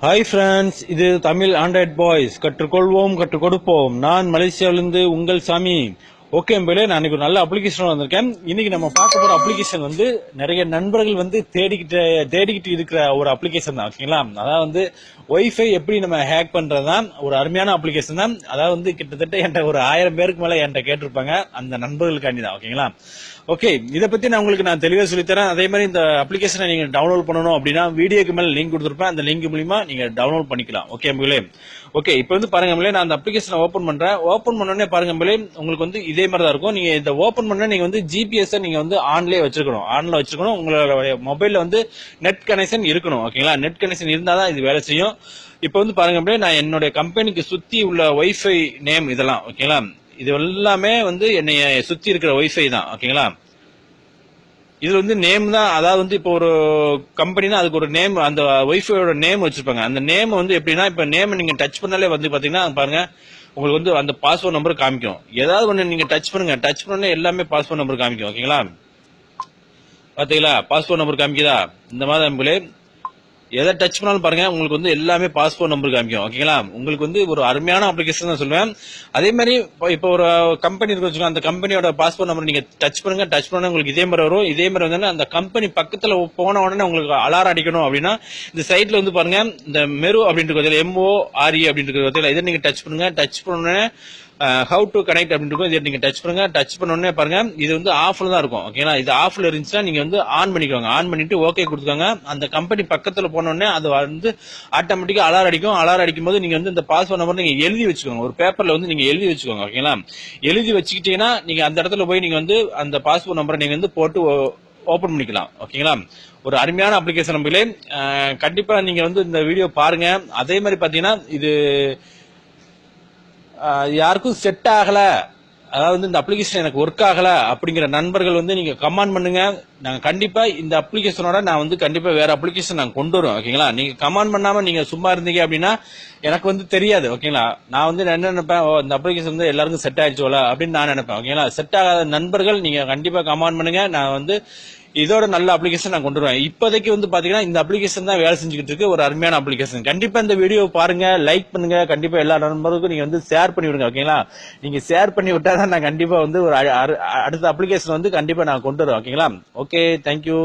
Hi friends, இது Tamil Android boys. கற்றுக்கொள்வோம், கற்றுக் கொடுப்போம். நான் மலேசியாவிலிருந்து உங்கள் சாமி. ஓகே மேலே, நான் இன்னைக்கு ஒரு நல்ல அப்ளிகேஷன் வந்திருக்கேன். இன்னைக்கு நம்ம பார்க்க போற அப்ளிகேஷன் வந்து நிறைய நண்பர்கள் வந்து தேடிக்கிட்டு இருக்கிற ஒரு அப்ளிகேஷன் தான். ஓகேங்களா? அதாவது வந்து ஒய்ஃபை எப்படி நம்ம ஹேக் பண்றதுதான் ஒரு அருமையான அப்ளிகேஷன் தான். அதாவது வந்து கிட்டத்தட்ட என்கிட்ட ஒரு 1000 பேருக்கு மேல என்கிட்ட கேட்டிருப்பாங்க, அந்த நண்பர்களுக்காண்டி தான். ஓகேங்களா? ஓகே, இதை பத்தி நான் உங்களுக்கு தெளிவா சொல்லித்தரேன். அதே மாதிரி இந்த அப்ளிகேஷனை நீங்க டவுன்லோட் பண்ணணும் அப்படின்னா வீடியோக்கு மேல லிங்க் கொடுத்துருப்பேன். அந்த லிங்க் மூலியமா நீங்க டவுன்லோட் பண்ணிக்கலாம். ஓகே மேலே. ஓகே, இப்போ வந்து பாருங்க மேலே, நான் அந்த அப்ளிகேஷனை ஓபன் பண்றேன். ஓபன் பண்ணோடனே பாருங்க மேலே, உங்களுக்கு வந்து இதே மாதிரி தான் இருக்கும். நீங்க இந்த ஓபன் பண்ண நீங்க வந்து ஜிபிஎஸ் நீங்க வந்து ஆன்ல வச்சிருக்கணும். உங்களோட மொபைல்ல வந்து நெட் கனெக்ஷன் இருக்கணும். ஓகேங்களா? நெட் கனெக்ஷன் இருந்தாதான் இது வேலை செய்யும். இப்போ வந்து பாருங்க மேலே, நான் என்னுடைய கம்பெனிக்கு சுத்தி உள்ள ஒய்ஃபை நேம் இதெல்லாம். ஓகேங்களா? இது எல்லாமே வந்து என்னைய சுத்தி இருக்கிற ஒய்ஃபை தான். ஓகேங்களா? இதுல வந்து நேம் தான். அதாவது வந்து இப்போ ஒரு கம்பெனினா அதுக்கு ஒரு நேம், அந்த ஒய்ஃபையோட நேம் வச்சிருப்பாங்க. அந்த நேம் வந்து எப்படின்னா, இப்ப நேம் நீங்க டச் பண்ணாலே வந்து பாத்தீங்கன்னா பாருங்க, உங்களுக்கு வந்து அந்த பாஸ்வேர்ட் நம்பர் காமிக்கும். ஏதாவது ஒண்ணு நீங்க டச் பண்ண எல்லாமே பாஸ்வேர்ட் நம்பர் காமிக்கும். ஓகேங்களா? பாத்தீங்களா? பாஸ்வேர்ட் நம்பர் காமிக்குதா? இந்த மாதிரி எதை டச் பண்ணாலும் பாருங்க, உங்களுக்கு வந்து எல்லாமே பாஸ்போர்ட் நம்பர் காமிக்கும். ஓகேங்களா? உங்களுக்கு வந்து ஒரு அருமையான அப்ளிகேஷன் தான் சொல்லுவேன். அதே மாதிரி இப்போ ஒரு கம்பெனி இருக்கு வச்சுக்கோங்க, அந்த கம்பெனியோட பாஸ்போர்ட் நம்பர் நீங்க டச் பண்ணா உங்களுக்கு இதே மாதிரி வரும். இதே மாதிரி வந்து அந்த கம்பெனி பக்கத்துல போன உடனே உங்களுக்கு அலாரம் அடிக்கணும் அப்படின்னா, இந்த சைட்ல வந்து பாருங்க, இந்த மெரு அப்படின்ட்டு MORE அப்படின்ட்டு இதை நீங்க டச் பண்ண ஹவு டு கனெக்ட் அப்படின்னு இதை நீங்க டச் பண்ண உடனே பாருங்க, இது வந்து ஆஃப்ல தான் இருக்கும். ஓகேங்களா? இது ஆஃப்ல இருந்துச்சுன்னா நீங்க வந்து ஆன் பண்ணிக்கோங்க. ஆன் பண்ணிட்டு ஓகே கொடுத்துக்கோங்க. அந்த கம்பெனி பக்கத்துல போன உடனே அது வந்து ஆட்டோமேட்டிக்கா அலாரம் அடிக்கும். அலாரம் அடிக்கும் போது நீங்க வந்து இந்த பாஸ்வேர்ட் நம்பர் நீங்க எழுதி வச்சுக்கோங்க. ஒரு பேப்பர்ல வந்து நீங்க எழுதி வச்சுக்கோங்க. ஓகேங்களா? எழுதி வச்சுக்கிட்டீங்கன்னா நீங்க அந்த இடத்துல போய் நீங்க வந்து அந்த பாஸ்வேர்ட் நம்பரை நீங்க வந்து போட்டு ஓபன் பண்ணிக்கலாம். ஓகேங்களா? ஒரு அருமையான அப்ளிகேஷன் நம்பளே. கண்டிப்பா நீங்க வந்து இந்த வீடியோ பாருங்க. அதே மாதிரி பாத்தீங்கன்னா, இது யாருக்கும் செட் ஆகல, அதாவது இந்த அப்ளிகேஷன் எனக்கு ஒர்க் ஆகல அப்படிங்கிற நண்பர்கள் வந்து நீங்க கமெண்ட் பண்ணுங்க. நாங்க கண்டிப்பா இந்த அப்ளிகேஷனோட நான் வந்து கண்டிப்பா வேற அப்ளிகேஷன் நாங்க கொண்டு வரோம். ஓகேங்களா? நீங்க கமெண்ட் பண்ணாம நீங்க சும்மா இருந்தீங்க அப்படின்னா எனக்கு வந்து தெரியாது. ஓகேங்களா? நான் வந்து என்ன நினைப்பேன், இந்த அப்ளிகேஷன் வந்து எல்லாருக்கும் செட் ஆயிடுச்சோல அப்படின்னு நான் நினைப்பேன். ஓகேங்களா? செட் ஆகாத நண்பர்கள் நீங்க கண்டிப்பா கமெண்ட் பண்ணுங்க. நான் வந்து இதோட நல்ல அப்ளிகேஷன் நான் கொண்டு வருவேன். இப்போதைக்கு வந்து பாத்தீங்கன்னா இந்த அப்ளிகேஷன் தான் வேலை செஞ்சுக்கிட்டு இருக்கு, ஒரு அருமையான அப்ளிகேஷன். கண்டிப்பா இந்த வீடியோ பாருங்க, லைக் பண்ணுங்க. கண்டிப்பா எல்லா நண்பர்களுக்கும் நீங்க வந்து ஷேர் பண்ணி விடுங்க. ஓகேங்களா? நீங்க ஷேர் பண்ணி விட்டாதான் நான் கண்டிப்பா வந்து ஒரு அடுத்த அப்ளிகேஷன் வந்து கண்டிப்பா நான் கொண்டு வருவேன். ஓகேங்களா? Okay, thank you.